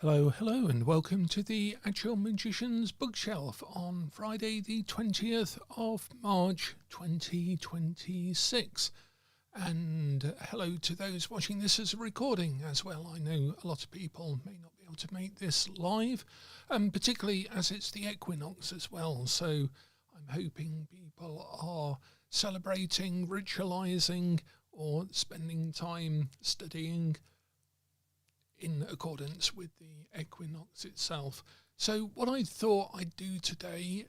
Hello, hello, and welcome to the Actual Magician's Bookshelf on Friday, the 20th of March 2026. And hello to those watching this as a recording as well. I know a lot of people may not be able to make this live, particularly as it's the equinox as well. So I'm hoping people are celebrating, ritualizing, or spending time studying in accordance with the equinox itself. So what I thought I'd do today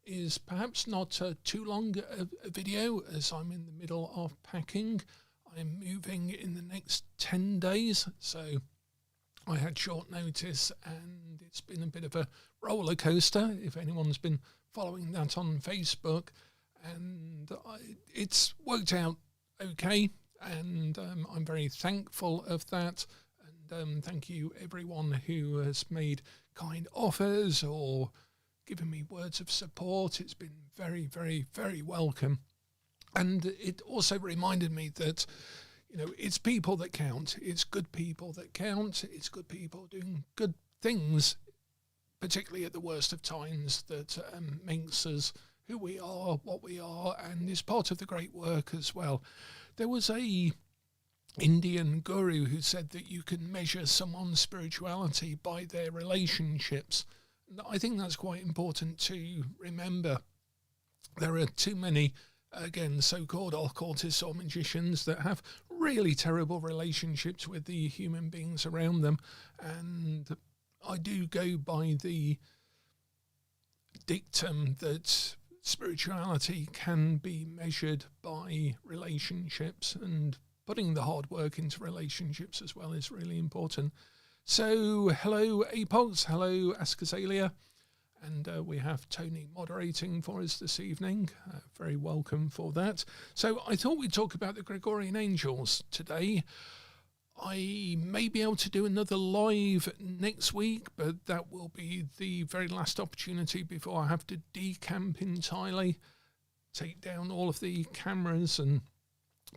is perhaps not too long a video, as I'm in the middle of packing. I'm moving in the next 10 days, so I had short notice and it's been a bit of a roller coaster, if anyone's been following that on Facebook, and it's worked out okay, and I'm very thankful of that. Thank you everyone who has made kind offers or given me words of support. It's been very, very, very welcome. And it also reminded me that, it's people that count. It's good people that count. It's good people doing good things, particularly at the worst of times, that makes us who we are, what we are, and is part of the great work as well. There was a Indian guru who said that you can measure someone's spirituality by their relationships. And I think that's quite important to remember. There are too many, again, so-called occultists or magicians that have really terrible relationships with the human beings around them. And I do go by the dictum that spirituality can be measured by relationships, and putting the hard work into relationships as well is really important. So, hello Apox, hello Askazalia, and we have Tony moderating for us this evening. Very welcome for that. So I thought we'd talk about the Gregorian Angels today. I may be able to do another live next week, but that will be the very last opportunity before I have to decamp entirely, take down all of the cameras and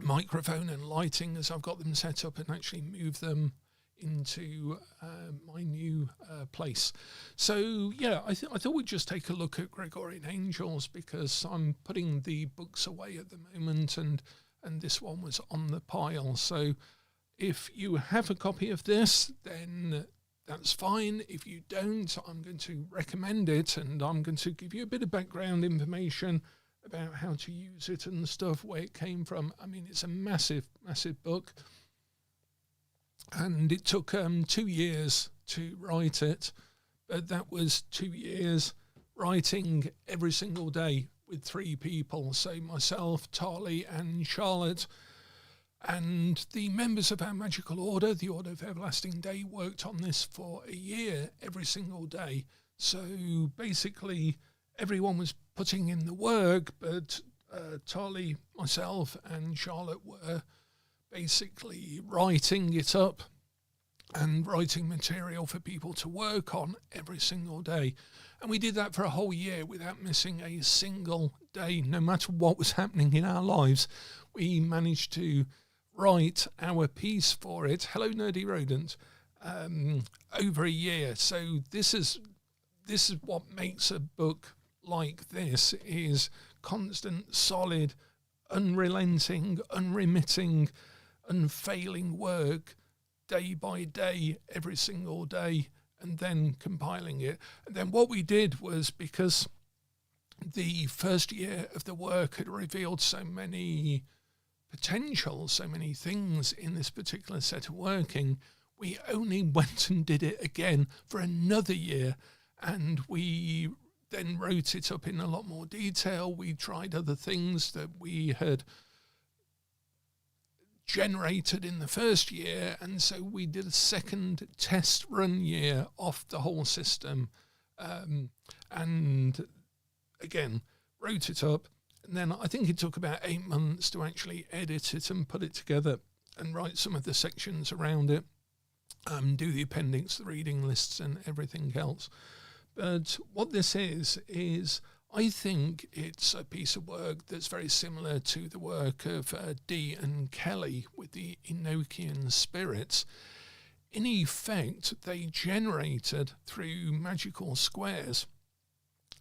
microphone and lighting as I've got them set up, and actually move them into my new place. So yeah, I thought we'd just take a look at Gregorian Angels, because I'm putting the books away at the moment, and this one was on the pile. So if you have a copy of this, then that's fine. If you don't, I'm going to recommend it, and I'm going to give you a bit of background information about how to use it and stuff, where it came from. I mean, it's a massive, massive book, and it took 2 years to write it, but that was 2 years writing every single day with 3 people, so myself, Tarly and Charlotte, and the members of our magical order, the Order of Everlasting Day, worked on this for a year every single day. So basically everyone was putting in the work, but Tarly, myself and Charlotte were basically writing it up and writing material for people to work on every single day. And we did that for a whole year without missing a single day. No matter what was happening in our lives, we managed to write our piece for it. Hello, Nerdy Rodent. Over a year. So this is what makes a book like this, is constant, solid, unrelenting, unremitting, unfailing work, day by day, every single day, and then compiling it. And then what we did was, because the first year of the work had revealed so many potential, so many things in this particular set of working, we only went and did it again for another year, and we then wrote it up in a lot more detail. We tried other things that we had generated in the first year, and so we did a second test run year off the whole system, and again wrote it up. And then I think it took about 8 months to actually edit it and put it together and write some of the sections around it, do the appendix, the reading lists and everything else. But what this is I think it's a piece of work that's very similar to the work of Dee and Kelly with the Enochian spirits, in effect, they generated through magical squares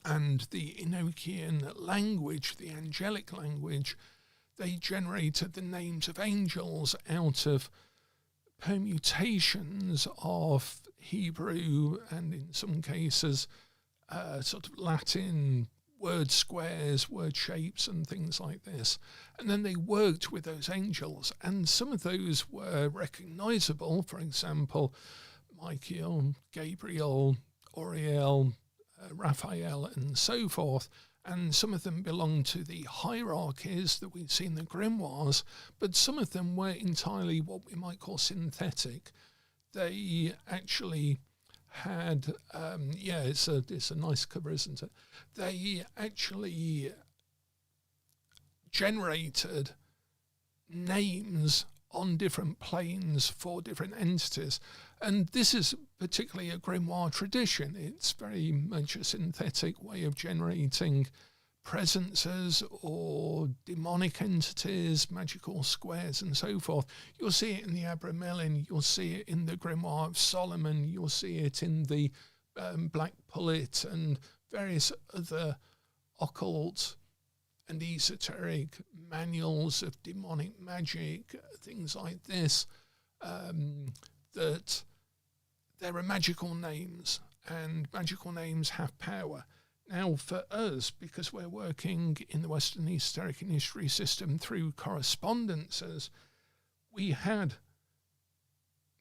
and the Enochian language, the angelic language, they generated the names of angels out of permutations of Hebrew and in some cases sort of Latin word squares, word shapes and things like this. And then they worked with those angels, and some of those were recognizable. For example, Michael, Gabriel, Uriel, Raphael and so forth. And some of them belong to the hierarchies that we see in the grimoires, but some of them were entirely what we might call synthetic. They actually had, it's a nice cover, isn't it? They actually generated names on different planes for different entities. And this is particularly a grimoire tradition. It's very much a synthetic way of generating presences or demonic entities, magical squares and so forth. You'll see it in the Abramelin, you'll see it in the Grimoire of Solomon, you'll see it in the Black Pullet and various other occult and esoteric manuals of demonic magic, things like this, that there are magical names, and magical names have power. Now, for us, because we're working in the Western Esoteric and History system through correspondences, we had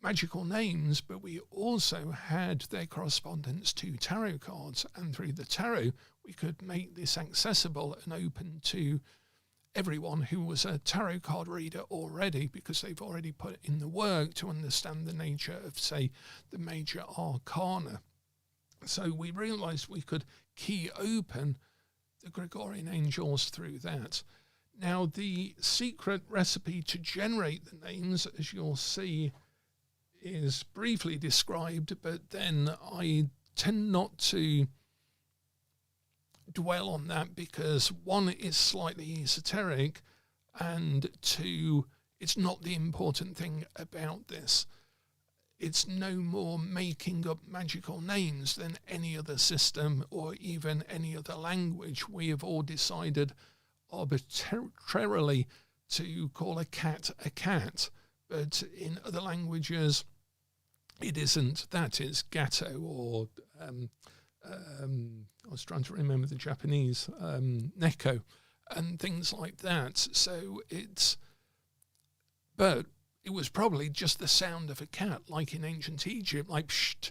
magical names, but we also had their correspondence to tarot cards. And through the tarot, we could make this accessible and open to everyone who was a tarot card reader already, because they've already put in the work to understand the nature of, say, the major arcana. So we realized we could key open the Gregorian angels through that. Now, the secret recipe to generate the names, as you'll see, is briefly described, but then I tend not to dwell on that because, one, it's slightly esoteric, and two, it's not the important thing about this. It's no more making up magical names than any other system or even any other language. We have all decided arbitrarily to call a cat, but in other languages it isn't that. It's gato, or I was trying to remember the Japanese, neko, and things like that. So but it was probably just the sound of a cat, like in ancient Egypt, like psht,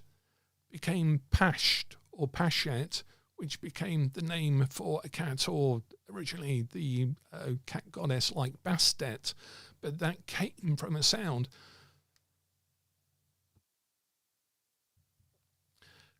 became pasht or pashet, which became the name for a cat, or originally the cat goddess like Bastet, but that came from a sound.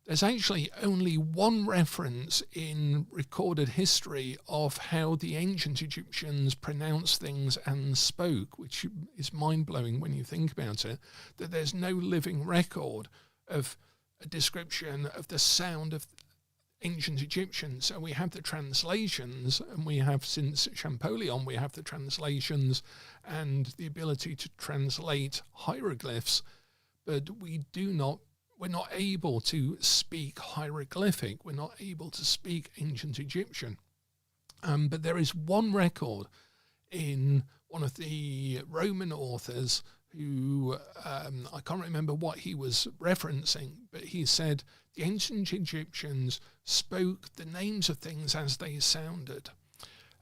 There's actually only one reference in recorded history of how the ancient Egyptians pronounced things and spoke, which is mind-blowing when you think about it, that there's no living record of a description of the sound of ancient Egyptians. So we have the translations, and we have, since Champollion, we have the translations and the ability to translate hieroglyphs, but we're not able to speak hieroglyphic. We're not able to speak ancient Egyptian. But there is one record in one of the Roman authors who, I can't remember what he was referencing, but he said the ancient Egyptians spoke the names of things as they sounded.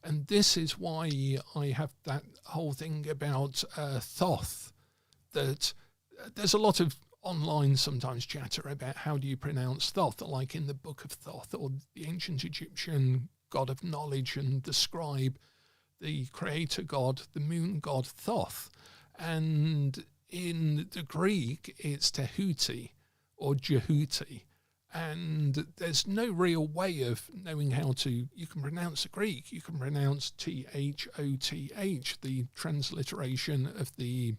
And this is why I have that whole thing about Thoth, that there's a lot of online sometimes chatter about how do you pronounce Thoth, like in the Book of Thoth, or the ancient Egyptian god of knowledge and the scribe, the creator god, the moon god Thoth. And in the Greek, it's Tehuti or Jehuti. And there's no real way of knowing how to, you can pronounce the Greek, you can pronounce Thoth, the transliteration of the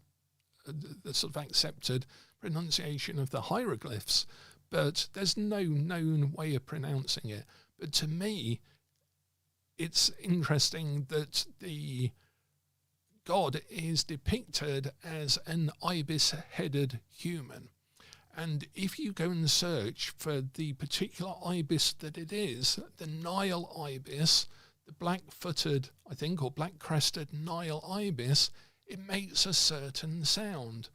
sort of accepted pronunciation of the hieroglyphs, but there's no known way of pronouncing it. But to me, it's interesting that the God is depicted as an ibis-headed human. And if you go and search for the particular ibis that it is, the Nile ibis, the black-footed, I think, or black-crested Nile ibis, it makes a certain sound.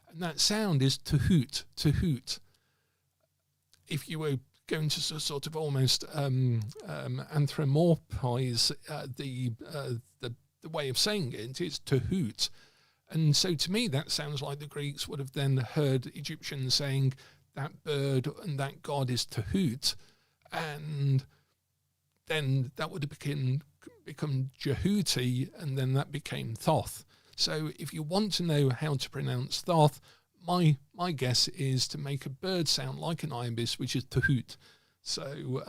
And that sound is to hoot, to hoot. If you were going to sort of almost anthropomorphize the way of saying it, it's to hoot. And so to me, that sounds like the Greeks would have then heard Egyptians saying that bird and that god is to hoot, and then that would have become Jehuti, and then that became Thoth. So if you want to know how to pronounce Thoth, my guess is to make a bird sound like an ibis, which is to hoot. So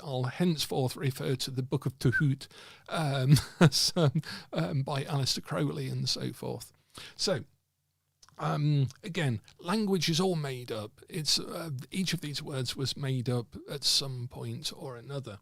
I'll henceforth refer to the Book of Tuhut by Aleister Crowley and so forth. So again, language is all made up. It's each of these words was made up at some point or another.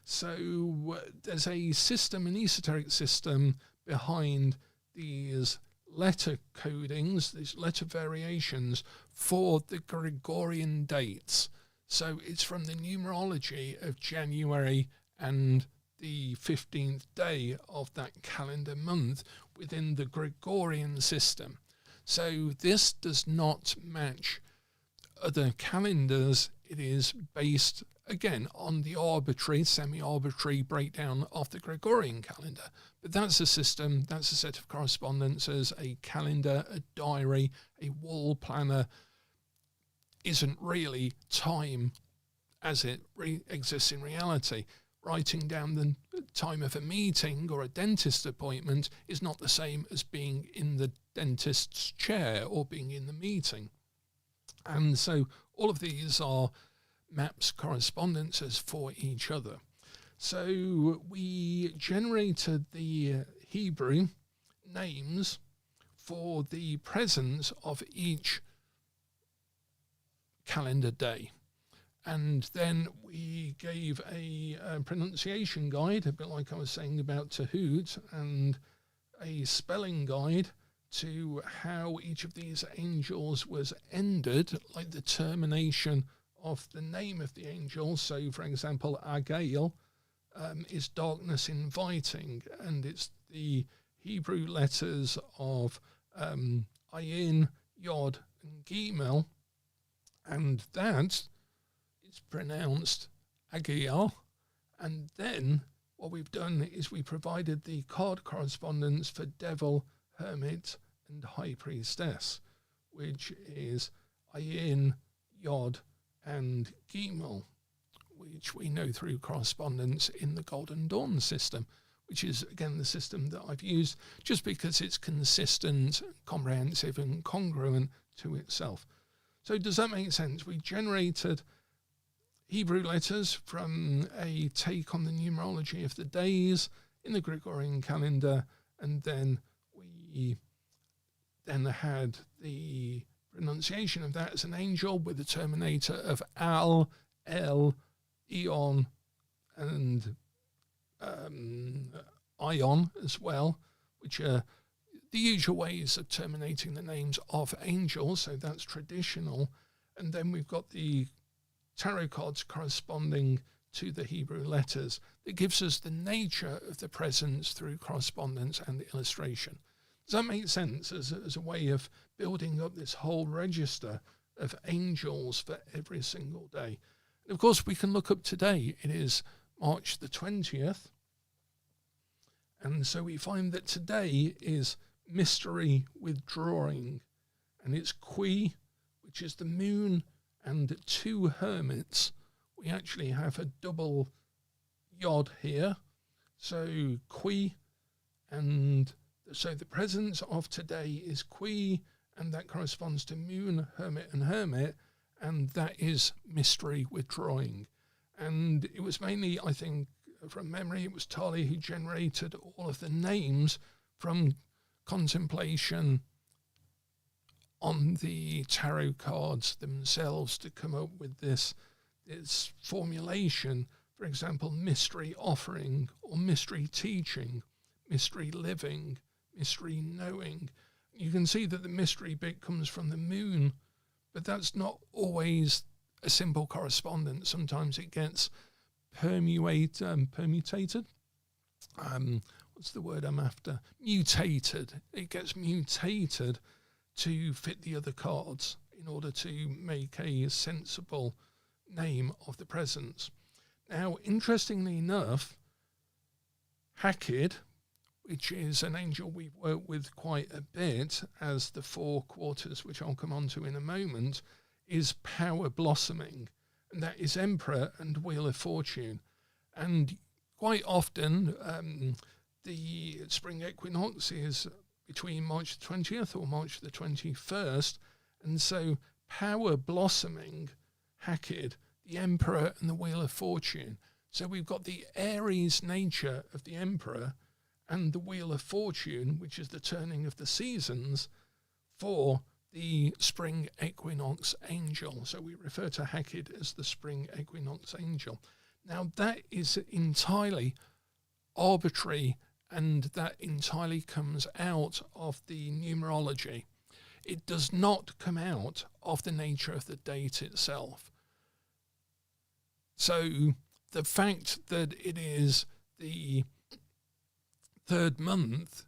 So there's a system, an esoteric system behind these letter codings, these letter variations for the Gregorian dates. So it's from the numerology of January and the 15th day of that calendar month within the Gregorian system. So this does not match other calendars. It is based, again, on the arbitrary, semi-arbitrary breakdown of the Gregorian calendar. But that's a system, that's a set of correspondences, a calendar, a diary, a wall planner. Isn't really time as it exists in reality. Writing down the time of a meeting or a dentist appointment is not the same as being in the dentist's chair or being in the meeting. And so all of these are maps, correspondences for each other. So we generated the Hebrew names for the presence of each calendar day, and then we gave a pronunciation guide, a bit like I was saying about Tahoot, and a spelling guide to how each of these angels was ended, like the termination of the name of the angel. So for example, Agail is darkness inviting, and it's the Hebrew letters of Ayin, Yod and Gimel, and that is pronounced Agiel. And then what we've done is we provided the card correspondence for devil, hermit, and high priestess, which is Ayin, Yod, and Gimel, which we know through correspondence in the Golden Dawn system, which is, again, the system that I've used just because it's consistent, comprehensive, and congruent to itself. So does that make sense? We generated Hebrew letters from a take on the numerology of the days in the Gregorian calendar, and then we then had the pronunciation of that as an angel with the terminator of Al, El, Eon, and Ion as well, which are the usual ways of terminating the names of angels, so that's traditional. And then we've got the tarot cards corresponding to the Hebrew letters. That gives us the nature of the presence through correspondence and illustration. Does that make sense as a way of building up this whole register of angels for every single day? And of course, we can look up today. It is March the 20th. And so we find that today is mystery withdrawing, and it's Qui, which is the moon, and two hermits. We actually have a double Yod here, so Qui, and so the presence of today is Qui, and that corresponds to moon, hermit, and hermit, and that is mystery withdrawing. And it was mainly, I think, from memory, it was Tali who generated all of the names from contemplation on the tarot cards themselves to come up with this formulation. For example, mystery offering, or mystery teaching, mystery living, mystery knowing. You can see that the mystery bit comes from the moon, but that's not always a simple correspondence. Sometimes it gets permutated. What's the word I'm after? Mutated. It gets mutated to fit the other cards in order to make a sensible name of the presence. Now, interestingly enough, Hakid, which is an angel we've worked with quite a bit as the 4 quarters, which I'll come on to in a moment, is power blossoming, and that is Emperor and Wheel of Fortune. And quite often, the spring equinox is between March the 20th or March the 21st, and so power blossoming, Hakid, the Emperor and the Wheel of Fortune. So we've got the Aries nature of the Emperor and the Wheel of Fortune, which is the turning of the seasons, for the spring equinox angel. So we refer to Hakid as the spring equinox angel. Now that is entirely arbitrary, and that entirely comes out of the numerology. It does not come out of the nature of the date itself. So the fact that it is the 3rd month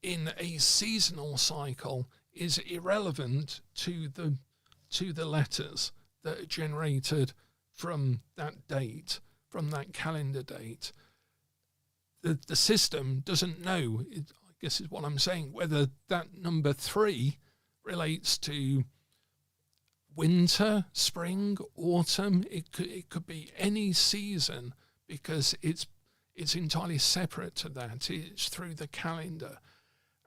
in a seasonal cycle is irrelevant to the letters that are generated from that date, from that calendar date. The system doesn't know, I guess is what I'm saying, whether that number 3 relates to winter, spring, autumn. It could be any season, because it's entirely separate to that. It's through the calendar.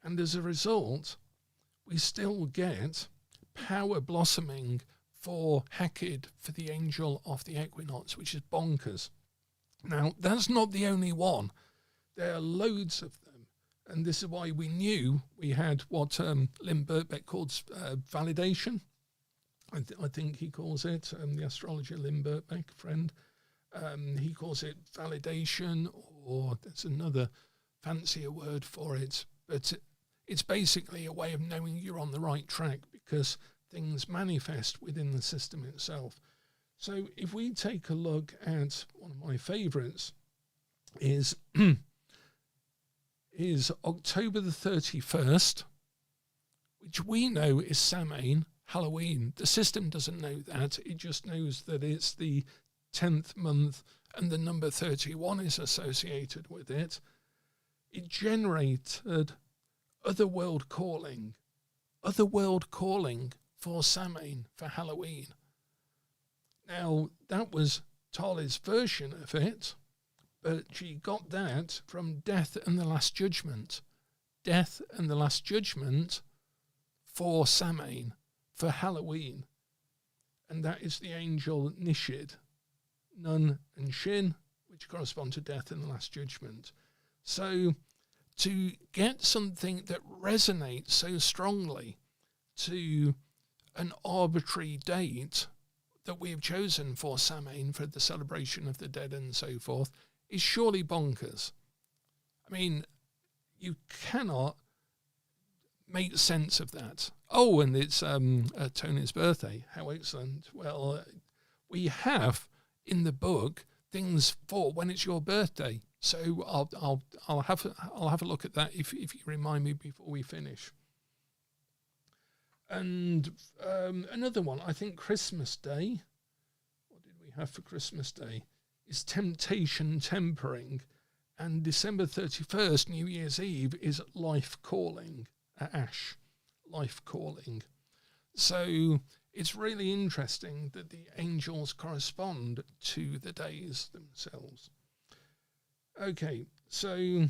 And as a result, we still get power blossoming for Hakid, for the angel of the equinox, which is bonkers. Now, that's not the only one. There are loads of them. And this is why we knew we had what Lynn Birkbeck calls validation. I think he calls it, the astrologer Lynn Birkbeck, friend. He calls it validation, or there's another fancier word for it. But it's basically a way of knowing you're on the right track, because things manifest within the system itself. So if we take a look at one of my favourites, is October the 31st, which we know is Samhain, Halloween. The system doesn't know that. It just knows that it's the 10th month and the number 31 is associated with it. It generated Otherworld Calling for Samhain, for Halloween. Now, that was Tali's version of it, but she got that from Death and the Last Judgment. Death and the Last Judgment for Samhain, for Halloween. And that is the angel Nishid, Nun and Shin, which correspond to Death and the Last Judgment. So to get something that resonates so strongly to an arbitrary date that we have chosen for Samhain, for the celebration of the dead and so forth, is surely bonkers. I mean, you cannot make sense of that. Oh, and it's Tony's birthday. How excellent. Well, we have in the book things for when it's your birthday. So I'll have a look at that if you remind me before we finish. And another one, I think Christmas Day. What did we have for Christmas Day? Is Temptation Tempering. And December 31st, New Year's Eve, is Life Calling, Ash, Life Calling. So it's really interesting that the angels correspond to the days themselves. Okay, so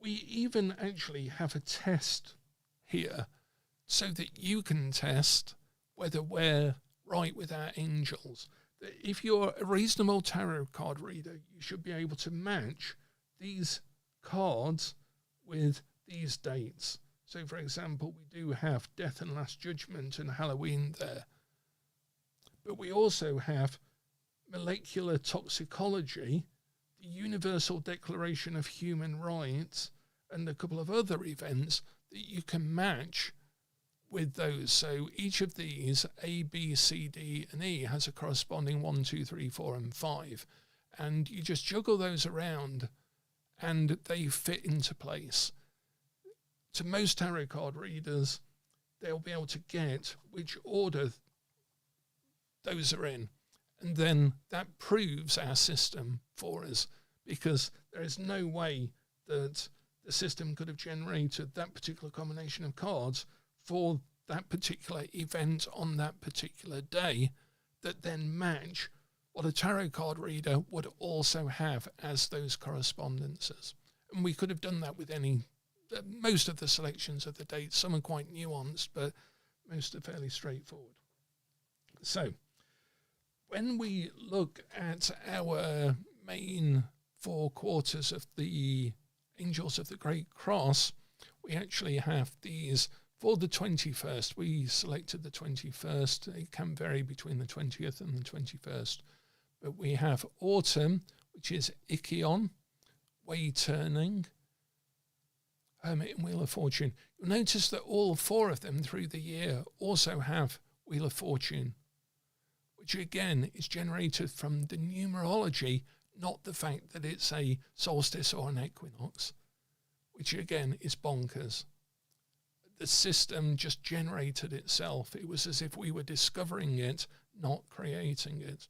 we even actually have a test here so that you can test whether we're right with our angels. If you're a reasonable tarot card reader, you should be able to match these cards with these dates. So, for example, we do have Death and Last Judgment and Halloween there. But we also have molecular toxicology, the Universal Declaration of Human Rights, and a couple of other events that you can match with those. So each of these, A, B, C, D, and E, has a corresponding 1, 2, 3, 4, and 5. And you just juggle those around and they fit into place. To most tarot card readers, they'll be able to get which order those are in. And then that proves our system for us, because there is no way that the system could have generated that particular combination of cards for that particular event on that particular day that then match what a tarot card reader would also have as those correspondences. And we could have done that with most of the selections of the dates. Some are quite nuanced, but most are fairly straightforward. So when we look at our main 4 quarters of the Angels of the Great Cross, we actually have these for the 21st. We selected the 21st. It can vary between the 20th and the 21st. But we have Autumn, which is Ikion, Way Turning, Hermit, and Wheel of Fortune. You'll notice that all 4 of them through the year also have Wheel of Fortune, which again is generated from the numerology, not the fact that it's a solstice or an equinox, which again is bonkers. The system just generated itself. It was as if we were discovering it, not creating it.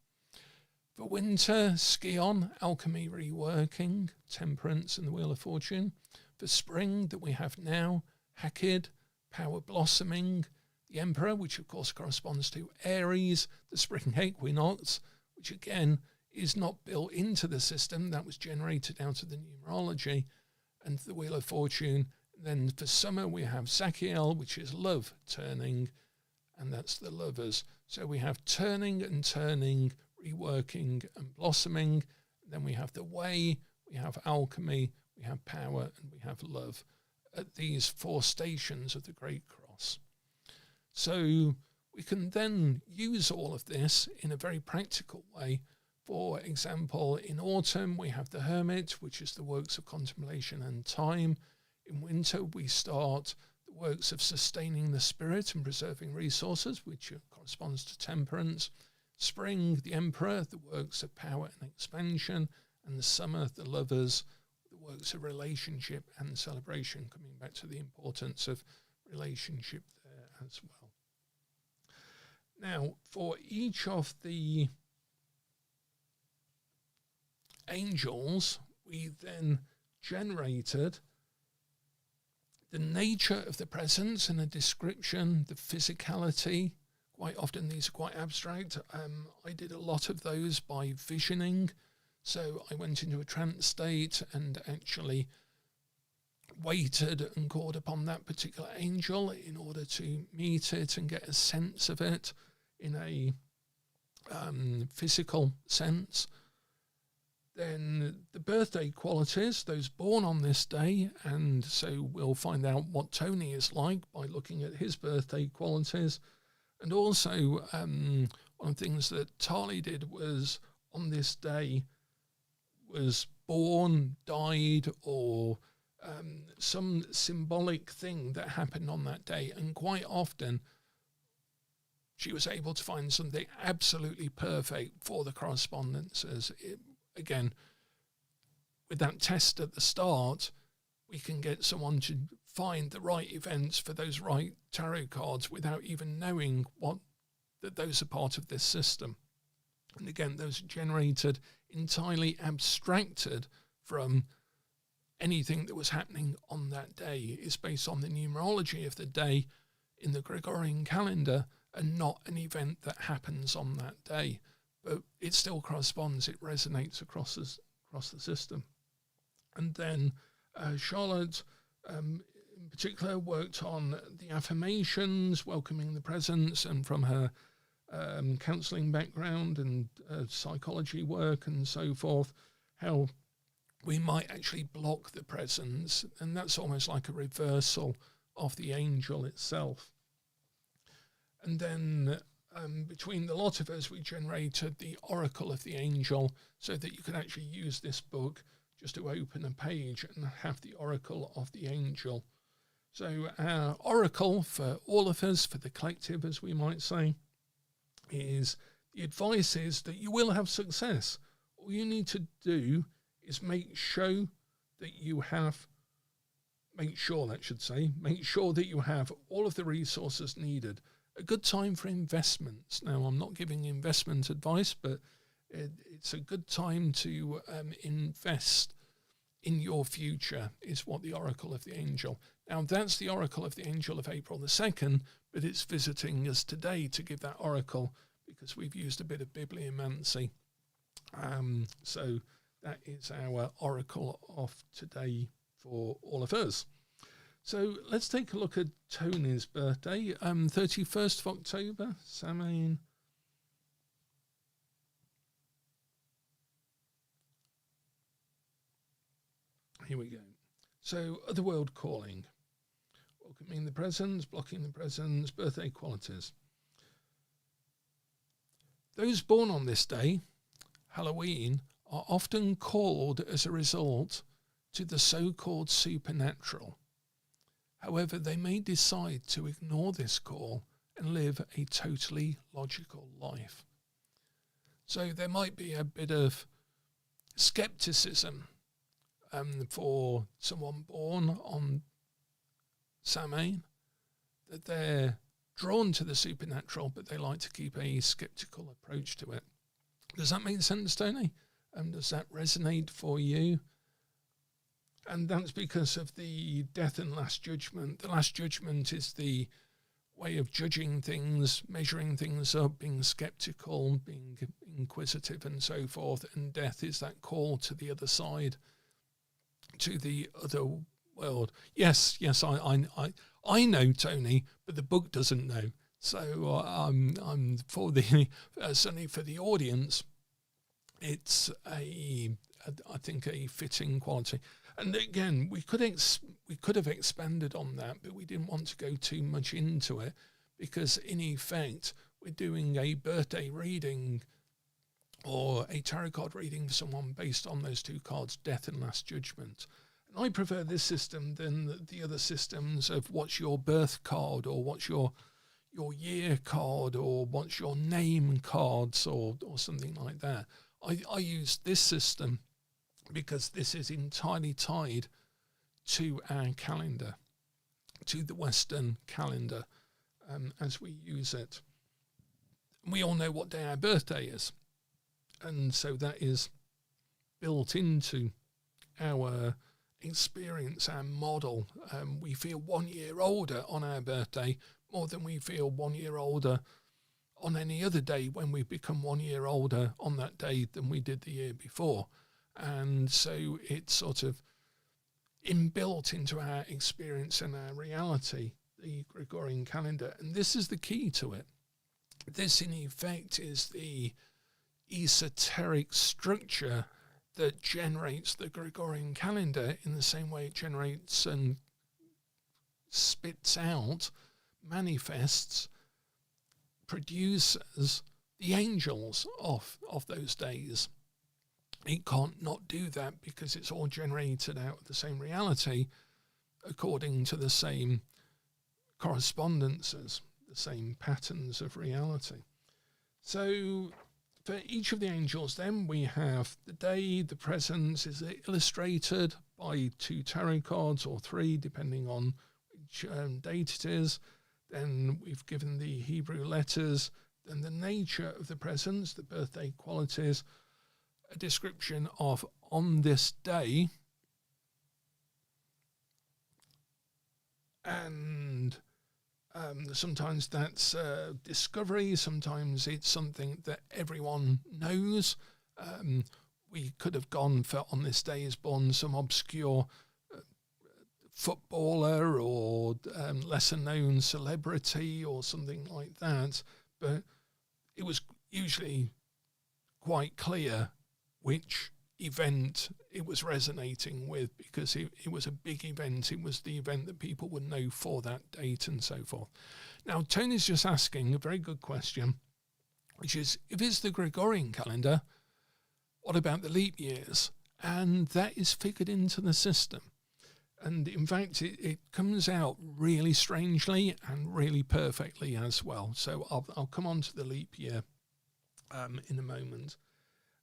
For winter, Skion, Alchemy Reworking, Temperance, and the Wheel of Fortune. For spring, that we have now, Hakid, Power Blossoming, the Emperor, which of course corresponds to Aries, the spring equinox, which again is not built into the system. That was generated out of the numerology, and the Wheel of Fortune. Then for summer, we have Zachiel, which is Love Turning, and that's the Lovers. So we have turning and turning, reworking and blossoming. Then we have the Way, we have Alchemy, we have Power, and we have Love at these 4 stations of the Great Cross. So we can then use all of this in a very practical way. For example, in autumn, we have the Hermit, which is the works of contemplation and time. In winter, we start the works of sustaining the spirit and preserving resources, which corresponds to temperance. Spring, the Emperor, the works of power and expansion. And the summer, the Lovers, the works of relationship and celebration, coming back to the importance of relationship there as well. Now, for each of the angels, we then generated the nature of the presence and a description, the physicality. Quite often these are quite abstract. I did a lot of those by visioning. So I went into a trance state and actually waited and called upon that particular angel in order to meet it and get a sense of it in a physical sense. Then the birthday qualities, those born on this day, and so we'll find out what Tony is like by looking at his birthday qualities. And also one of the things that Tali did was on this day was born, died, or some symbolic thing that happened on that day. And quite often she was able to find something absolutely perfect for the correspondences. Again, with that test at the start, we can get someone to find the right events for those right tarot cards without even knowing that those are part of this system. And again, those are generated entirely abstracted from anything that was happening on that day. It's based on the numerology of the day in the Gregorian calendar and not an event that happens on that day. But it still corresponds, it resonates across the system. And then Charlotte, in particular, worked on the affirmations, welcoming the presence, and from her counselling background and psychology work and so forth, how we might actually block the presence, and that's almost like a reversal of the angel itself. And then between the lot of us, we generated the Oracle of the Angel so that you could actually use this book just to open a page and have the oracle of the angel. So our oracle for all of us, for the collective, as we might say, is the advice is that you will have success. All you need to do is make sure that you have all of the resources needed. A good time for investments. Now, I'm not giving investment advice, but it's a good time to invest in your future, is what the oracle of the angel. Now, that's the oracle of the angel of April the 2nd, but it's visiting us today to give that oracle because we've used a bit of bibliomancy. So that is our oracle of today for all of us. So let's take a look at Tony's birthday, 31st of October, Samhain. Here we go. So, otherworld calling. Welcoming the presents, blocking the presents, birthday qualities. Those born on this day, Halloween, are often called as a result to the so-called supernatural. However, they may decide to ignore this call and live a totally logical life. So there might be a bit of skepticism for someone born on Samhain, that they're drawn to the supernatural, but they like to keep a skeptical approach to it. Does that make sense, Tony? Does that resonate for you? And that's because of the death and last judgment. The last judgment is the way of judging things, measuring things up, being skeptical, being inquisitive and so forth. And death is that call to the other side, to the other world. Yes, I know, Tony, but the book doesn't know. So I'm for the certainly for the audience, it's I think a fitting quality. And again, we could have expanded on that, but we didn't want to go too much into it because, in effect, we're doing a birthday reading or a tarot card reading for someone based on those two cards, Death and Last Judgment. And I prefer this system than the other systems of what's your birth card or what's your year card or what's your name cards or something like that. I use this system because this is entirely tied to our calendar, to the Western calendar, as we use it. We all know what day our birthday is, and so that is built into our experience, our model. We feel 1 year older on our birthday more than we feel 1 year older on any other day when we become 1 year older on that day than we did the year before. And so it's sort of inbuilt into our experience and our reality, the Gregorian calendar. And this is the key to it. This, in effect, is the esoteric structure that generates the Gregorian calendar in the same way it generates and spits out, manifests, produces the angels of those days. It can't not do that because it's all generated out of the same reality according to the same correspondences, the same patterns of reality. So for each of the angels then we have the day, the presence is illustrated by 2 tarot cards or 3 depending on which date it is. Then we've given the Hebrew letters, then the nature of the presence, the birthday qualities, a description of on this day, and sometimes that's discovery, sometimes it's something that everyone knows. We could have gone for on this day is born some obscure footballer or lesser known celebrity or something like that, but it was usually quite clear which event it was resonating with because it was a big event. It was the event that people would know for that date and so forth. Now, Tony's just asking a very good question, which is, if it's the Gregorian calendar, what about the leap years? and that is figured into the system. And in fact, it comes out really strangely and really perfectly as well. So I'll come on to the leap year in a moment.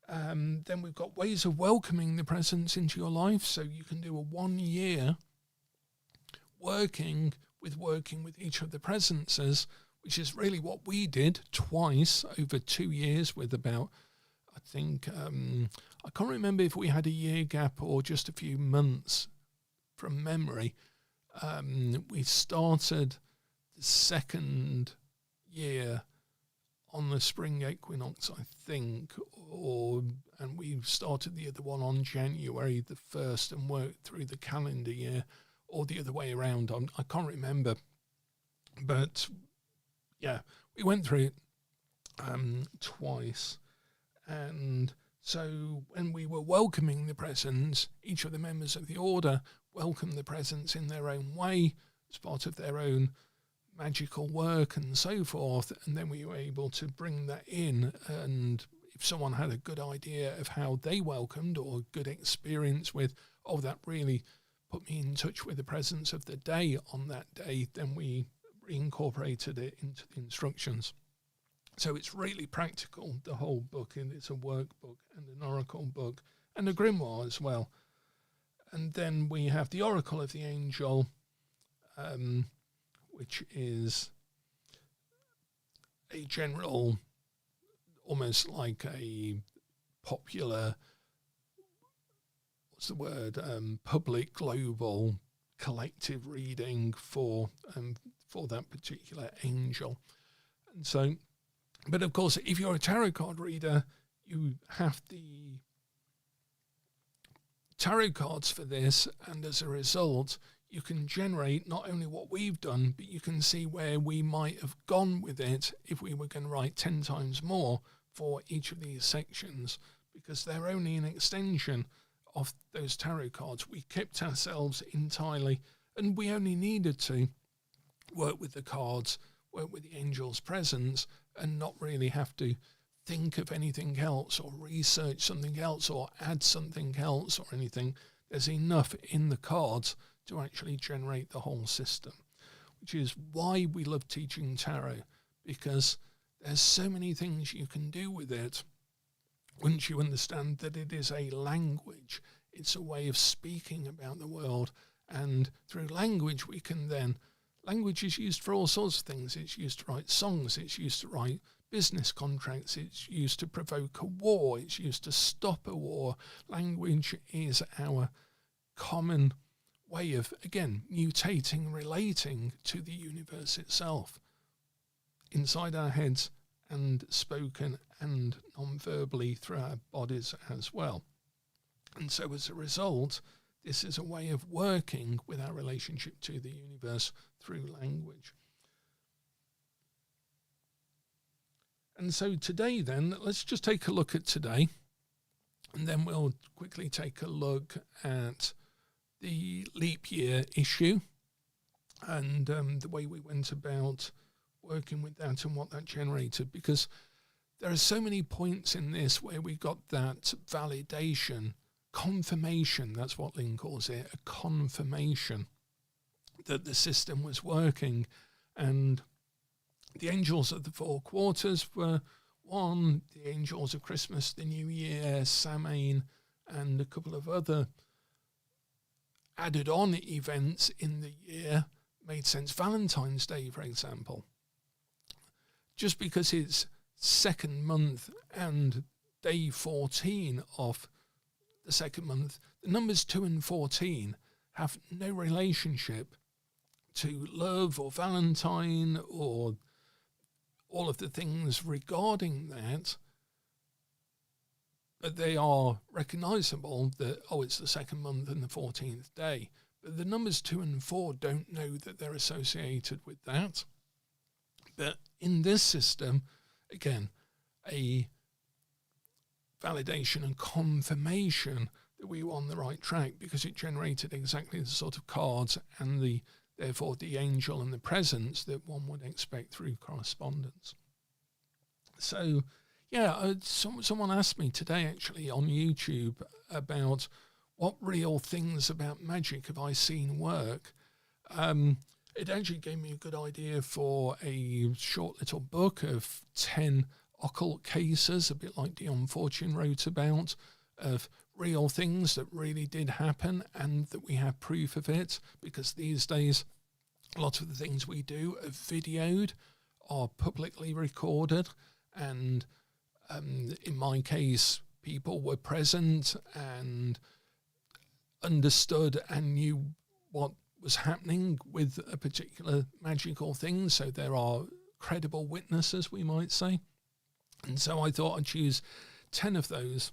Then we've got ways of welcoming the presence into your life. So you can do a 1 year working with each of the presences, which is really what we did twice over 2 years with about, I think, I can't remember if we had a year gap or just a few months from memory. We started the second year on the spring equinox, I think, and we started the other one on January the 1st and worked through the calendar year, or the other way around. I can't remember. But yeah, we went through it twice. And so when we were welcoming the presence, each of the members of the order welcomed the presence in their own way as part of their own magical work and so forth. And then we were able to bring that in. And if someone had a good idea of how they welcomed or a good experience with, oh, that really put me in touch with the presence of the day on that day, then we reincorporated it into the instructions. So it's really practical, the whole book, and it's a workbook and an oracle book and a grimoire as well. And then we have the Oracle of the Angel, which is a general, almost like a popular, public, global, collective reading for that particular angel. And so, but of course, if you're a tarot card reader, you have the tarot cards for this, and as a result, you can generate not only what we've done, but you can see where we might have gone with it if we were going to write 10 times more for each of these sections, because they're only an extension of those tarot cards. We kept ourselves entirely, and we only needed to work with the cards, work with the angel's presence, and not really have to think of anything else or research something else or add something else or anything. There's enough in the cards to actually generate the whole system, which is why we love teaching tarot, because there's so many things you can do with it once you understand that it is a language. It's a way of speaking about the world, and through language we can then, language is used for all sorts of things. It's used to write songs, it's used to write business contracts, it's used to provoke a war, it's used to stop a war. Language is our common way of, again, mutating, relating to the universe itself, inside our heads and spoken and non-verbally through our bodies as well. And so as a result, this is a way of working with our relationship to the universe through language. And so today then, let's just take a look at today, and then we'll quickly take a look at the leap year issue and the way we went about working with that and what that generated, because there are so many points in this where we got that validation, confirmation, that's what Lynn calls it, a confirmation that the system was working. And the angels of the four quarters were one, the angels of Christmas, the New Year, Samhain, and a couple of other added on events in the year made sense. Valentine's Day, for example, just because it's second month and day 14 of the second month, the numbers 2 and 14 have no relationship to love or Valentine or all of the things regarding that, but they are recognizable that, oh, it's the second month and the 14th day. But the numbers 2 and 4 don't know that they're associated with that. But in this system, again, a validation and confirmation that we were on the right track, because it generated exactly the sort of cards and therefore the angel and the presence that one would expect through correspondence. So, Yeah, someone asked me today actually on YouTube about what real things about magic have I seen work. It actually gave me a good idea for a short little book of 10 occult cases, a bit like Dion Fortune wrote about, of real things that really did happen and that we have proof of it, because these days a lot of the things we do are videoed, are publicly recorded, and in my case, people were present and understood and knew what was happening with a particular magical thing. So there are credible witnesses, we might say. And so I thought I'd choose 10 of those,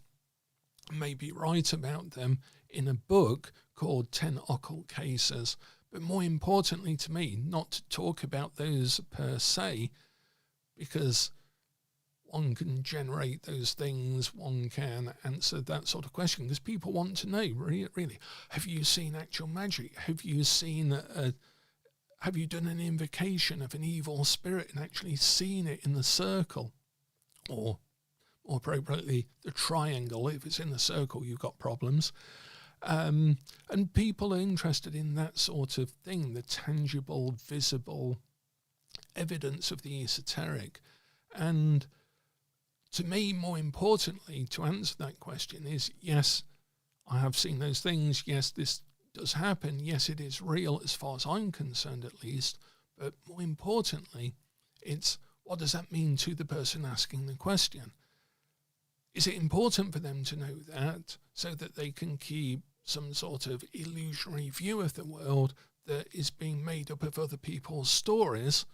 maybe write about them in a book called 10 Occult Cases. But more importantly to me, not to talk about those per se, because one can generate those things, one can answer that sort of question, because people want to know, really, have you seen actual magic? Have you seen, have you done an invocation of an evil spirit and actually seen it in the circle? Or more appropriately, the triangle. If it's in the circle, you've got problems. And people are interested in that sort of thing, the tangible, visible evidence of the esoteric. And to me, more importantly, to answer that question is, yes, I have seen those things. Yes, this does happen. Yes, it is real as far as I'm concerned, at least. But more importantly, it's what does that mean to the person asking the question? Is it important for them to know that so that they can keep some sort of illusionary view of the world that is being made up of other people's stories?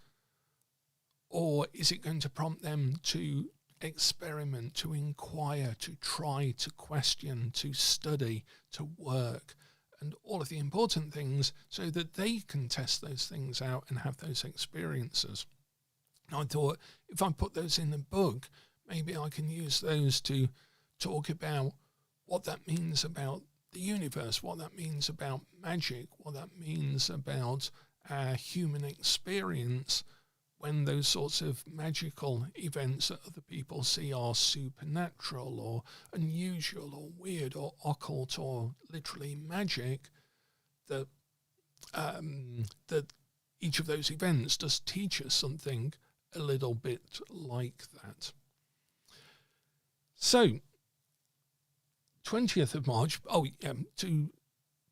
Or is it going to prompt them to experiment, to inquire, to try, to question, to study, to work, and all of the important things so that they can test those things out and have those experiences? And I thought, if I put those in the book, maybe I can use those to talk about what that means about the universe, what that means about magic, what that means about our human experience when those sorts of magical events that other people see are supernatural or unusual or weird or occult or literally magic, that each of those events does teach us something a little bit like that. So, 20th of March, to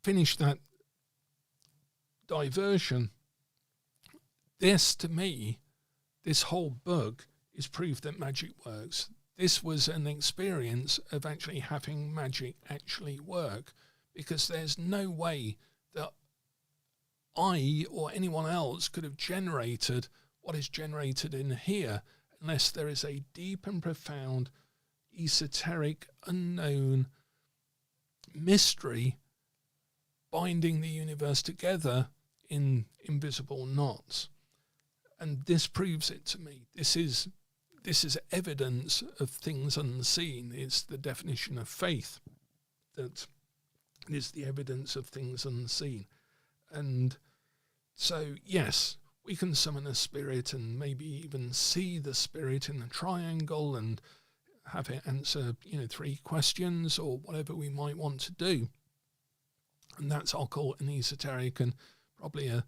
finish that diversion, this, to me, this whole book is proof that magic works. This was an experience of actually having magic actually work, because there's no way that I or anyone else could have generated what is generated in here unless there is a deep and profound, esoteric, unknown mystery binding the universe together in invisible knots. And this proves it to me. This is evidence of things unseen. It's the definition of faith, that is the evidence of things unseen. And so, yes, we can summon a spirit and maybe even see the spirit in the triangle and have it answer, 3 questions or whatever we might want to do. And that's occult and esoteric, and probably a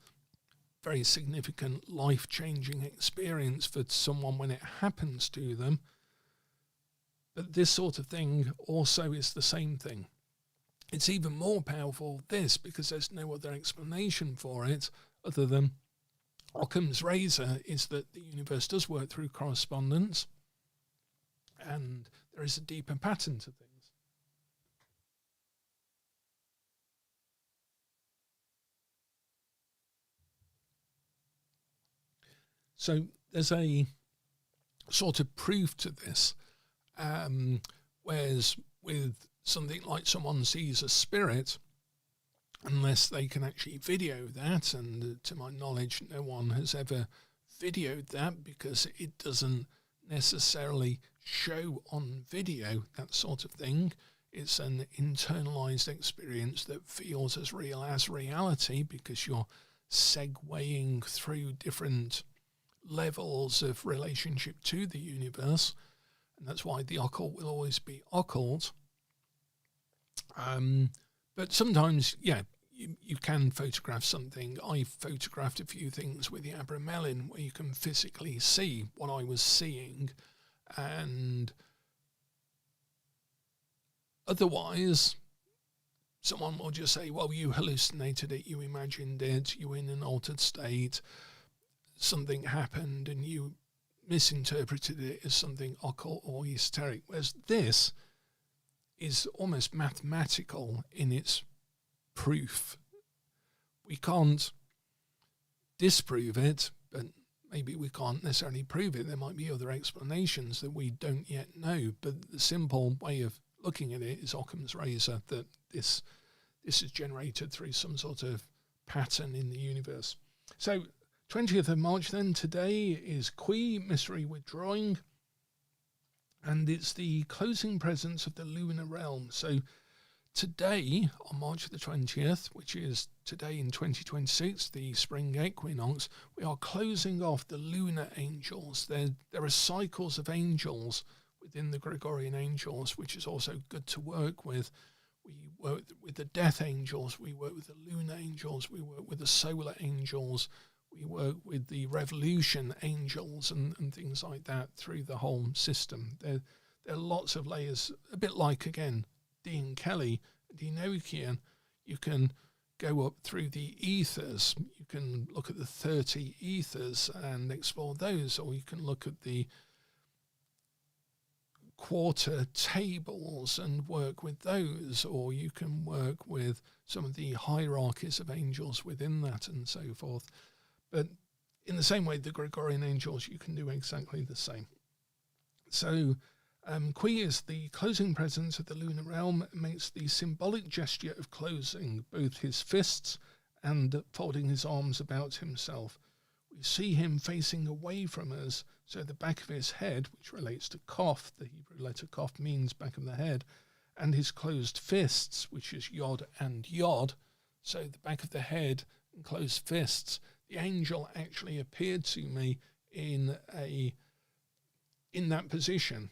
very significant life-changing experience for someone when it happens to them. But this sort of thing also is the same thing. It's even more powerful, this, because there's no other explanation for it other than Occam's razor is that the universe does work through correspondence, and there is a deeper pattern to things. So there's a sort of proof to this, whereas with something like someone sees a spirit, unless they can actually video that, and to my knowledge no one has ever videoed that because it doesn't necessarily show on video, that sort of thing. It's an internalized experience that feels as real as reality because you're segueing through different levels of relationship to the universe. and that's why the occult will always be occult. But sometimes, you can photograph something. I photographed a few things with the Abramelin where you can physically see what I was seeing, and otherwise someone will just say, well, you hallucinated it, you imagined it, you were in an altered state, something happened and you misinterpreted it as something occult or esoteric. Whereas this is almost mathematical in its proof. We can't disprove it, but maybe we can't necessarily prove it. There might be other explanations that we don't yet know, but the simple way of looking at it is Occam's razor, that this is generated through some sort of pattern in the universe. So 20th of March then, today is Qui, mystery withdrawing, and it's the closing presence of the lunar realm. So today, on March the 20th, which is today in 2026, the spring equinox, we are closing off the lunar angels. There are cycles of angels within the Gregorian angels, which is also good to work with. We work with the death angels, we work with the lunar angels, we work with the solar angels, we work with the revolution angels and things like that through the whole system. There are lots of layers, a bit like, again, Dean Kelly, Enochian. You can go up through the ethers, you can look at the 30 ethers and explore those, or you can look at the quarter tables and work with those, or you can work with some of the hierarchies of angels within that and so forth. But in the same way, the Gregorian angels, you can do exactly the same. So Qui is the closing presence of the lunar realm, makes the symbolic gesture of closing both his fists and folding his arms about himself. We see him facing away from us, so the back of his head, which relates to Kof, the Hebrew letter Kof means back of the head, and his closed fists, which is Yod and Yod, so the back of the head and closed fists. The angel actually appeared to me in that position.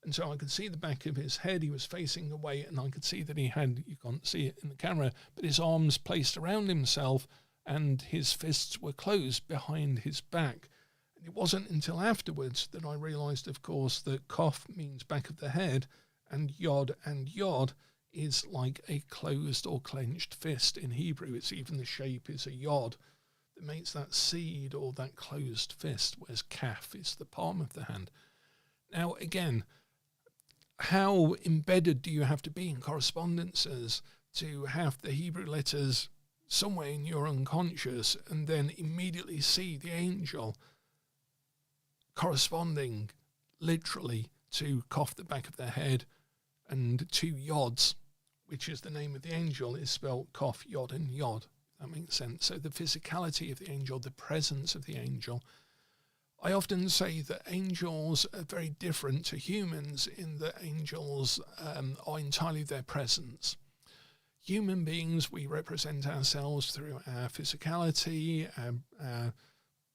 And so I could see the back of his head, he was facing away, and I could see that he had, you can't see it in the camera, but his arms placed around himself and his fists were closed behind his back. And it wasn't until afterwards that I realised, of course, that Kof means back of the head, and Yod is like a closed or clenched fist in Hebrew. It's even the shape is a Yod that makes that seed or that closed fist, whereas Kaf is the palm of the hand. Now, again, how embedded do you have to be in correspondences to have the Hebrew letters somewhere in your unconscious and then immediately see the angel corresponding literally to Kof, the back of their head, and two Yods, which is the name of the angel, is spelled Kof, Yod, and Yod. That makes sense. So the physicality of the angel, the presence of the angel. I often say that angels are very different to humans in that angels are entirely their presence. Human beings, we represent ourselves through our physicality, our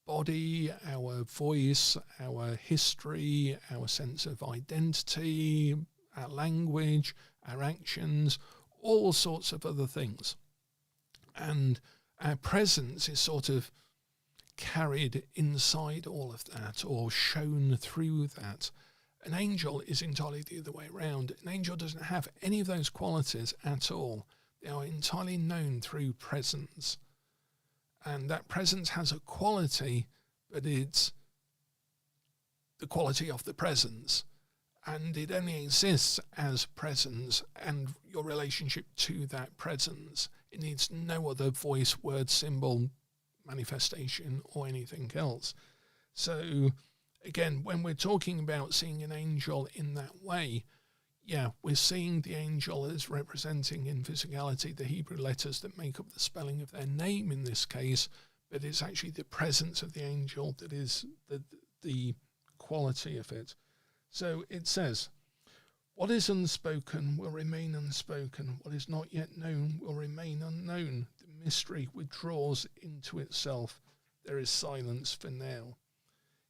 body, our voice, our history, our sense of identity, our language, our actions, all sorts of other things. And our presence is sort of carried inside all of that or shown through that. An angel is entirely the other way around. An angel doesn't have any of those qualities at all. They are entirely known through presence. And that presence has a quality, but it's the quality of the presence. And it only exists as presence and your relationship to that presence. It needs no other voice, word, symbol, manifestation or anything else. So again, when we're talking about seeing an angel in that way, we're seeing the angel as representing in physicality the Hebrew letters that make up the spelling of their name in this case, but it's actually the presence of the angel that is the quality of it. So it says, what is unspoken will remain unspoken. What is not yet known will remain unknown. Mystery withdraws into itself. There is silence for now.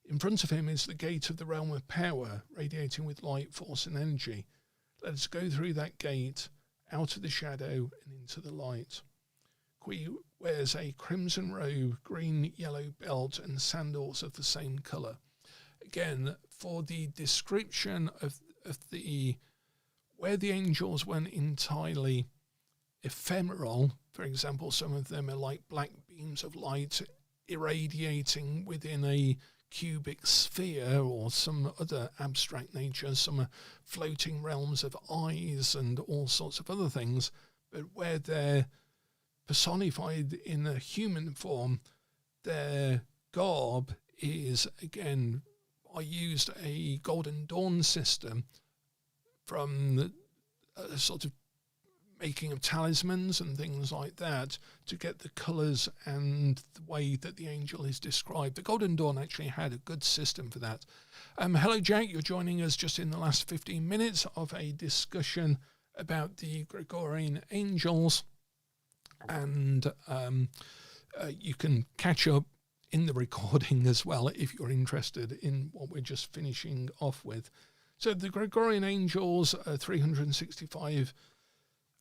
In front of him is the gate of the realm of power, radiating with light, force and energy. Let us go through that gate, out of the shadow and into the light. Qui wears a crimson robe, green, yellow belt and sandals of the same colour. Again, for the description of the where the angels weren't entirely ephemeral, for example, some of them are like black beams of light irradiating within a cubic sphere or some other abstract nature, some are floating realms of eyes and all sorts of other things, but where they're personified in a human form, their garb is, again, I used a Golden Dawn system from the sort of making of talismans and things like that to get the colours and the way that the angel is described. The Golden Dawn actually had a good system for that. Hello, Jack. You're joining us just in the last 15 minutes of a discussion about the Gregorian angels, and you can catch up in the recording as well if you're interested in what we're just finishing off with. So the Gregorian angels are 365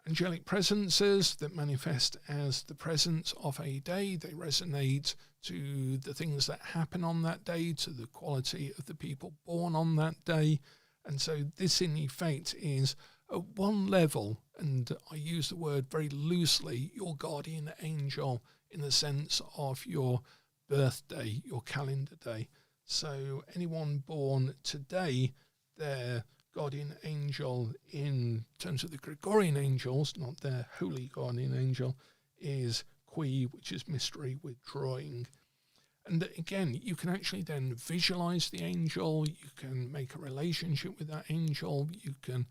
angelic presences that manifest as the presence of a day. They resonate to the things that happen on that day, to the quality of the people born on that day. And so this in effect is at one level, and I use the word very loosely, your guardian angel in the sense of your birthday, your calendar day. So anyone born today, their guardian angel in terms of the Gregorian angels, not their holy guardian angel, is Qui, which is mystery withdrawing. And again, you can actually then visualize the angel, you can make a relationship with that angel, you can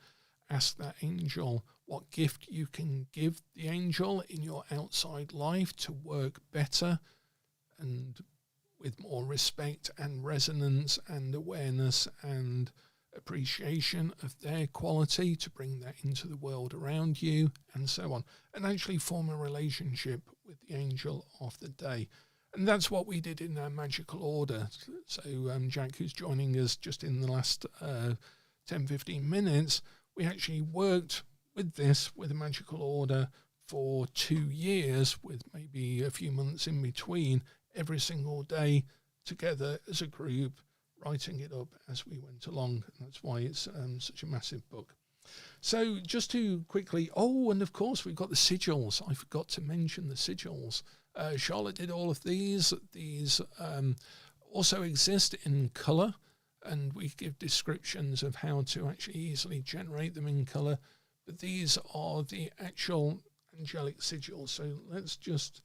ask that angel what gift you can give the angel in your outside life to work better and with more respect and resonance and awareness and appreciation of their quality, to bring that into the world around you, and so on, and actually form a relationship with the angel of the day. And that's what we did in our magical order. So Jack, who's joining us just in the last 10-15 minutes, we actually worked with this, with a magical order, for 2 years, with maybe a few months in between, every single day together as a group, writing it up as we went along. And that's why it's such a massive book. So just to quickly, and of course we've got the sigils. I forgot to mention the sigils. Charlotte did all of these. These also exist in colour, and we give descriptions of how to actually easily generate them in colour. But these are the actual angelic sigils. So let's just,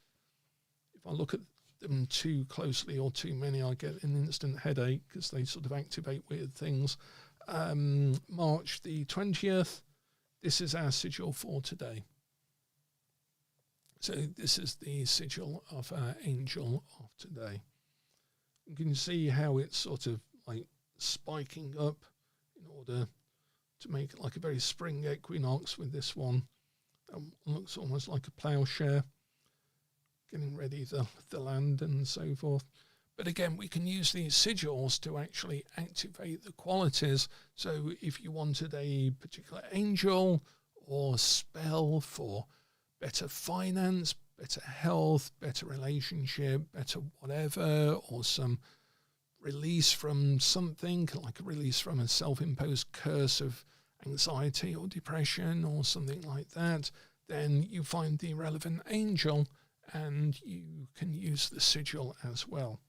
if I look at them too closely or too many, I get an instant headache because they sort of activate weird things. March the 20th, this is our sigil for today. So this is the sigil of our angel of today. You can see how it's sort of like spiking up in order to make it like a very spring equinox with this one. Looks almost like a ploughshare, getting ready the land and so forth. But again, we can use these sigils to actually activate the qualities. So if you wanted a particular angel or spell for better finance, better health, better relationship, better whatever, or some release from something, like a release from a self-imposed curse of anxiety or depression or something like that, then you find the relevant angel and you can use the sigil as well.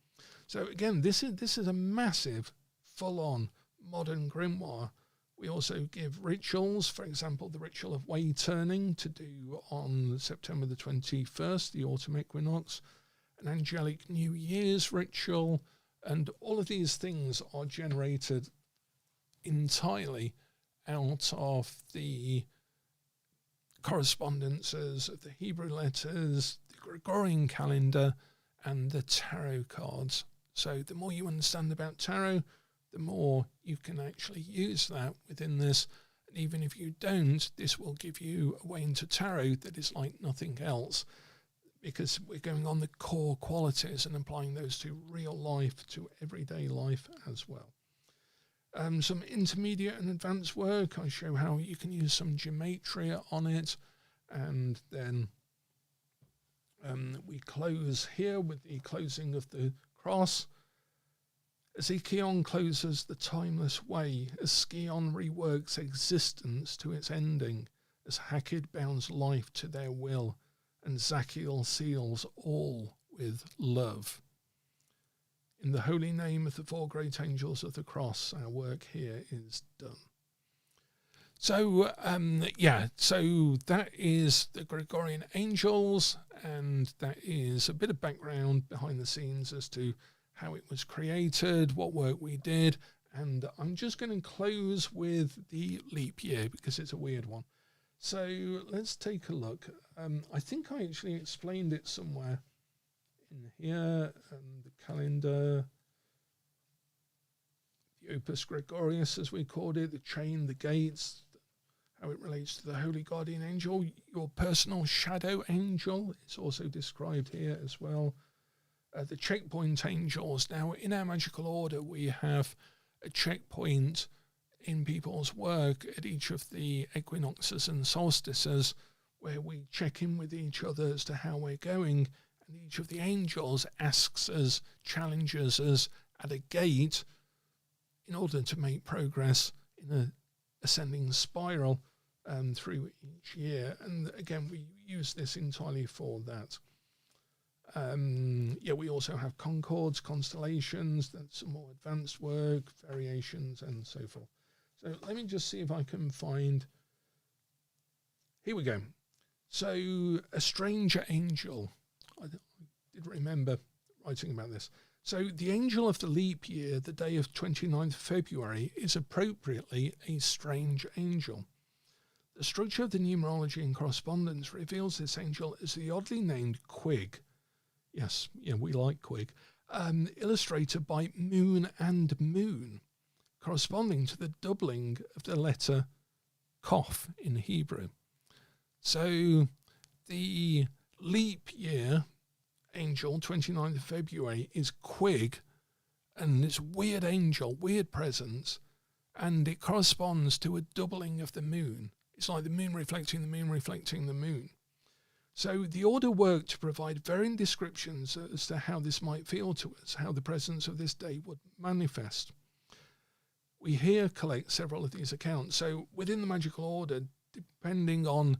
So again, this is a massive, full-on modern grimoire. We also give rituals, for example, the ritual of way turning to do on September the 21st, the autumn equinox, an angelic New Year's ritual, and all of these things are generated entirely out of the correspondences of the Hebrew letters, the Gregorian calendar, and the tarot cards. So the more you understand about tarot, the more you can actually use that within this. And even if you don't, this will give you a way into tarot that is like nothing else, because we're going on the core qualities and applying those to real life, to everyday life as well. Some intermediate and advanced work. I show how you can use some gematria on it, and then we close here with the closing of the cross. As Ekion closes the timeless way, as Skion reworks existence to its ending, as Hakid bounds life to their will, and Zachiel seals all with love. In the holy name of the four great angels of the cross, our work here is done. So, so that is the Gregorian angels, and that is a bit of background behind the scenes as to how it was created, what work we did, and I'm just going to close with the leap year because it's a weird one. So let's take a look. I think I actually explained it somewhere in here, the calendar, the Opus Gregorius, as we called it, the chain, the gates, how it relates to the Holy Guardian Angel, your personal shadow angel. It's also described here as well. The checkpoint angels. Now, in our magical order, we have a checkpoint in people's work at each of the equinoxes and solstices where we check in with each other as to how we're going, and each of the angels asks us, challenges us at a gate in order to make progress in an ascending spiral through each year. And again, we use this entirely for that. We also have concords, constellations, that's some more advanced work, variations, and so forth. So let me just see if I can find. Here we go. So a stranger angel. I did remember writing about this. So the angel of the leap year, the day of 29th February, is appropriately a strange angel. The structure of the numerology and correspondence reveals this angel as the oddly named Quig. Yes, we like Quig. Illustrated by moon and moon, corresponding to the doubling of the letter Kof in Hebrew. So the leap year angel, 29th of February, is Quig, and this weird angel, weird presence, and it corresponds to a doubling of the moon. It's like the moon reflecting the moon reflecting the moon. So the order worked to provide varying descriptions as to how this might feel to us, how the presence of this day would manifest. We here collect several of these accounts. So within the magical order, depending on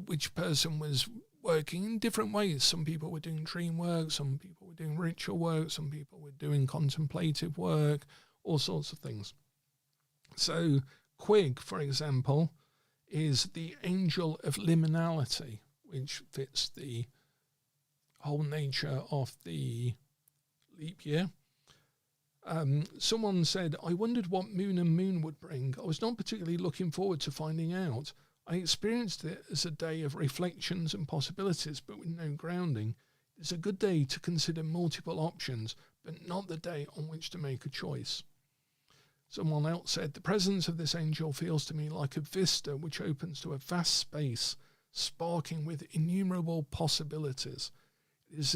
which person was working in different ways, some people were doing dream work, some people were doing ritual work, some people were doing contemplative work, all sorts of things. So Quig, for example, is the angel of liminality, which fits the whole nature of the leap year. Someone said, I wondered what moon and moon would bring. I was not particularly looking forward to finding out. I experienced it as a day of reflections and possibilities, but with no grounding. It's a good day to consider multiple options, but not the day on which to make a choice. Someone else said, the presence of this angel feels to me like a vista which opens to a vast space, sparking with innumerable possibilities. It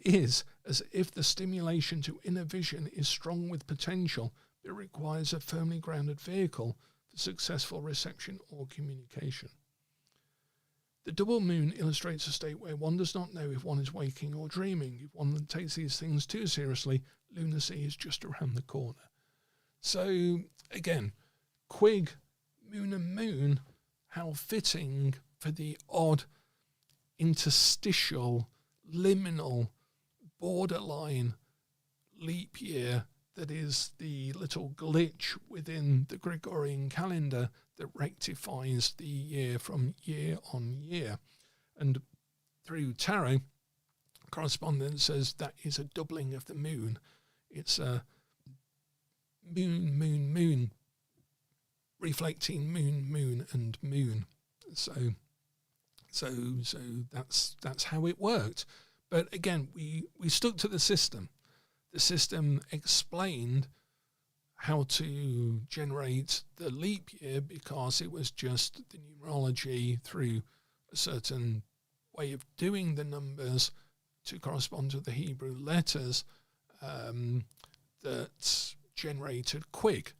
is as if the stimulation to inner vision is strong with potential, but requires a firmly grounded vehicle for successful reception or communication. The double moon illustrates a state where one does not know if one is waking or dreaming. If one takes these things too seriously, lunacy is just around the corner. So, again, Quig, moon and moon, how fitting for the odd, interstitial, liminal, borderline leap year that is the little glitch within the Gregorian calendar that rectifies the year from year on year. And through tarot, correspondence says that is a doubling of the moon. It's a moon, moon, moon, reflecting moon, moon, and moon. So that's how it worked. But again, we stuck to the system. The system explained how to generate the leap year because it was just the numerology through a certain way of doing the numbers to correspond to the Hebrew letters that generated Quig.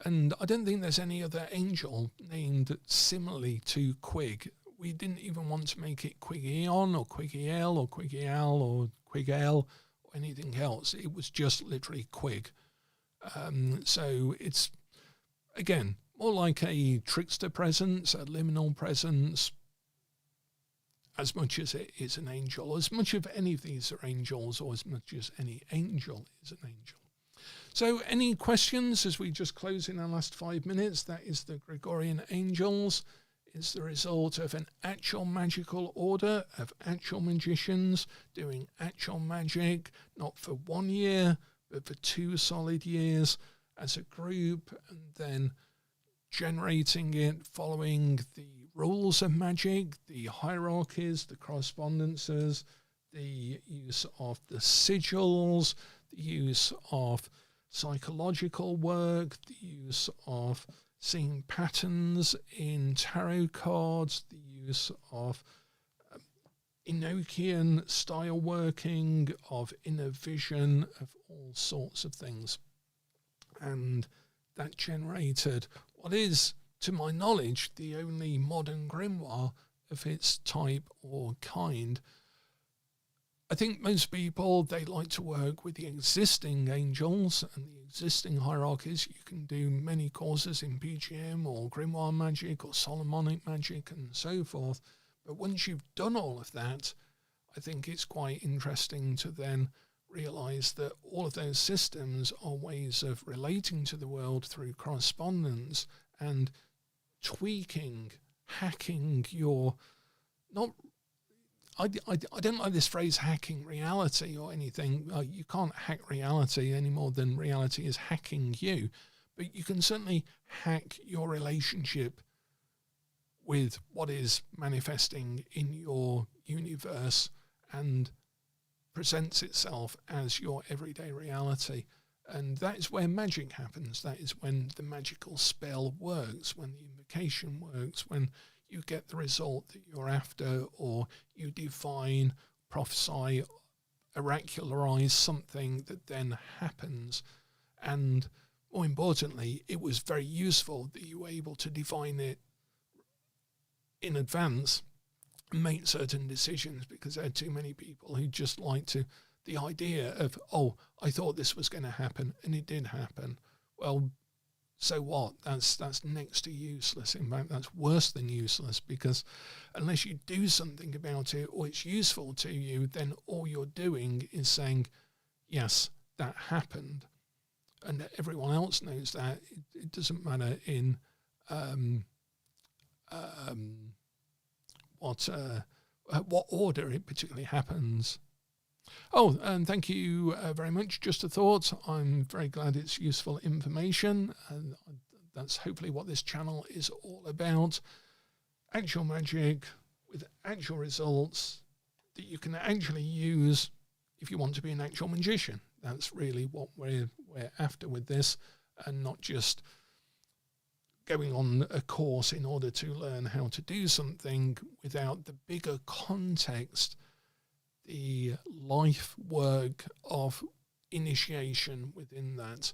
And I don't think there's any other angel named similarly to Quig. We didn't even want to make it Quigion or Quigiel or Quigial or Quigel or anything else. It was just literally Quig. So it's, again, more like a trickster presence, a liminal presence, as much as it is an angel, as much of any of these are angels, or as much as any angel is an angel. So any questions as we just close in our last 5 minutes? That is the Gregorian angels. It's the result of an actual magical order of actual magicians doing actual magic, not for 1 year, but for 2 solid years as a group, and then generating it following the rules of magic, the hierarchies, the correspondences, the use of the sigils, the use of psychological work, the use of seeing patterns in tarot cards, the use of Enochian style working, of inner vision, of all sorts of things. And that generated what is, to my knowledge, the only modern grimoire of its type or kind. I think most people, they like to work with the existing angels and the existing hierarchies. You can do many courses in PGM or grimoire magic or Solomonic magic and so forth. But once you've done all of that, I think it's quite interesting to then realize that all of those systems are ways of relating to the world through correspondence and tweaking, hacking your, not, I don't like this phrase hacking reality or anything. You can't hack reality any more than reality is hacking you. But you can certainly hack your relationship with what is manifesting in your universe and presents itself as your everyday reality. And that is where magic happens. That is when the magical spell works, when the invocation works, when you get the result that you're after, or you divine, prophesy, oracularize something that then happens. And more importantly, it was very useful that you were able to divine it in advance and make certain decisions, because there are too many people who just like to, the idea of, oh, I thought this was going to happen and it did happen. Well, so what? That's next to useless. In fact, that's worse than useless, because unless you do something about it or it's useful to you, then all you're doing is saying, yes, that happened. And everyone else knows that. It doesn't matter in what order it particularly happens. Oh, and thank you very much. Just a thought. I'm very glad it's useful information. And that's hopefully what this channel is all about. Actual magic with actual results that you can actually use if you want to be an actual magician. That's really what we're after with this, and not just going on a course in order to learn how to do something without the bigger context, the life work of initiation within that.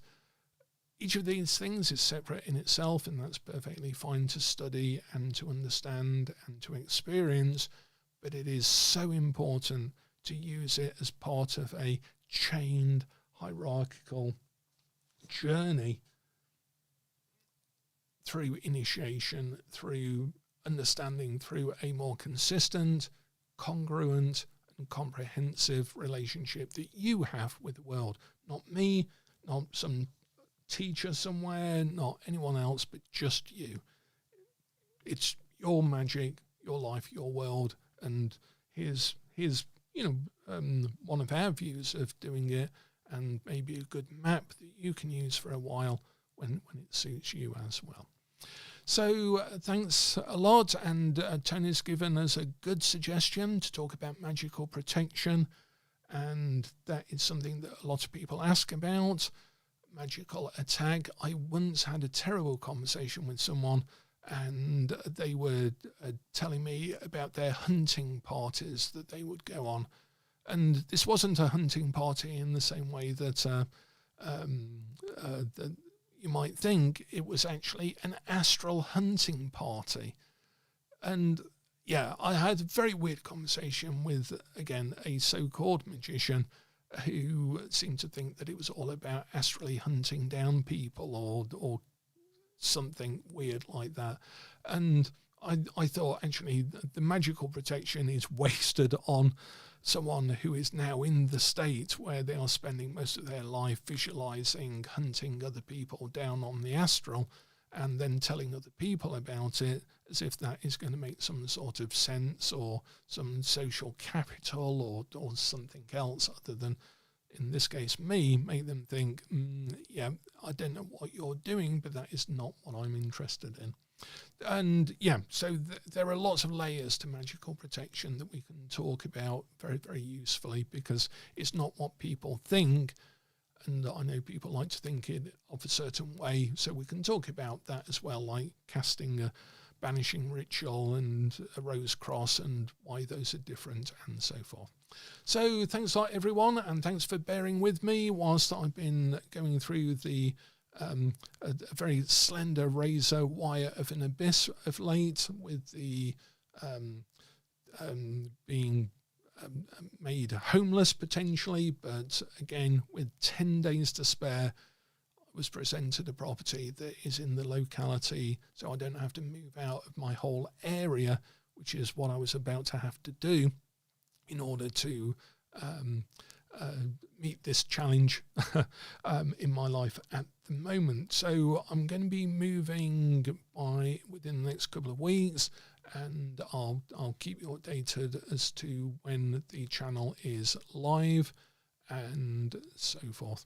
Each of these things is separate in itself, and that's perfectly fine to study and to understand and to experience, but it is so important to use it as part of a chained hierarchical journey through initiation, through understanding, through a more consistent, congruent, and comprehensive relationship that you have with the world. Not me, not some teacher somewhere, not anyone else, but just you. It's your magic, your life, your world, and here's one of our views of doing it, and maybe a good map that you can use for a while when it suits you as well. So thanks a lot, and Tony's given us a good suggestion to talk about magical protection, and that is something that a lot of people ask about. Magical attack. I once had a terrible conversation with someone, and they were telling me about their hunting parties that they would go on. And this wasn't a hunting party in the same way that that you might think. It was actually an astral hunting party. And yeah, I had a very weird conversation with, again, a so-called magician who seemed to think that it was all about astrally hunting down people or something weird like that. And I thought, actually, the magical protection is wasted on someone who is now in the state where they are spending most of their life visualizing, hunting other people down on the astral, and then telling other people about it as if that is going to make some sort of sense or some social capital or something else other than, in this case, me, make them think, yeah, I don't know what you're doing, but that is not what I'm interested in. And yeah, so there are lots of layers to magical protection that we can talk about very, very usefully, because it's not what people think. And I know people like to think it of a certain way, so we can talk about that as well, like casting a banishing ritual and a rose cross and why those are different and so forth. So thanks a lot, everyone, and thanks for bearing with me whilst I've been going through the a very slender razor wire of an abyss of late, with the being made homeless potentially, but again with 10 days to spare, I was presented a property that is in the locality, so I don't have to move out of my whole area, which is what I was about to have to do in order to meet this challenge in my life at the moment. So I'm going to be moving within the next couple of weeks, and I'll keep you updated as to when the channel is live and so forth.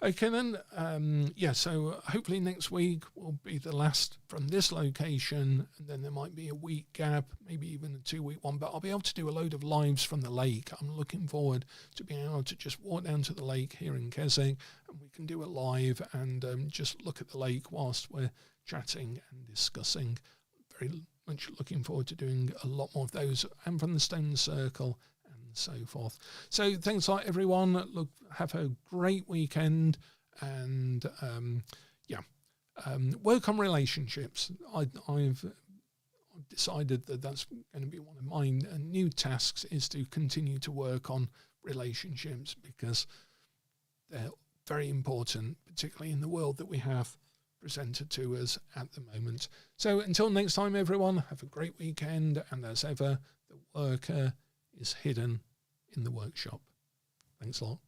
Okay then, so hopefully next week will be the last from this location, and then there might be a week gap, maybe even a 2-week one, but I'll be able to do a load of lives from the lake. I'm looking forward to being able to just walk down to the lake here in Keswick, and we can do a live and just look at the lake whilst we're chatting and discussing. Very much looking forward to doing a lot more of those, and from the Stone Circle and so forth. So thanks a lot, everyone. Look, have a great weekend, and work on relationships. I've decided that that's going to be one of my new tasks, is to continue to work on relationships, because they're very important, particularly in the world that we have presented to us at the moment. So until next time, everyone, have a great weekend, and as ever, the worker is hidden in the workshop. Thanks a lot.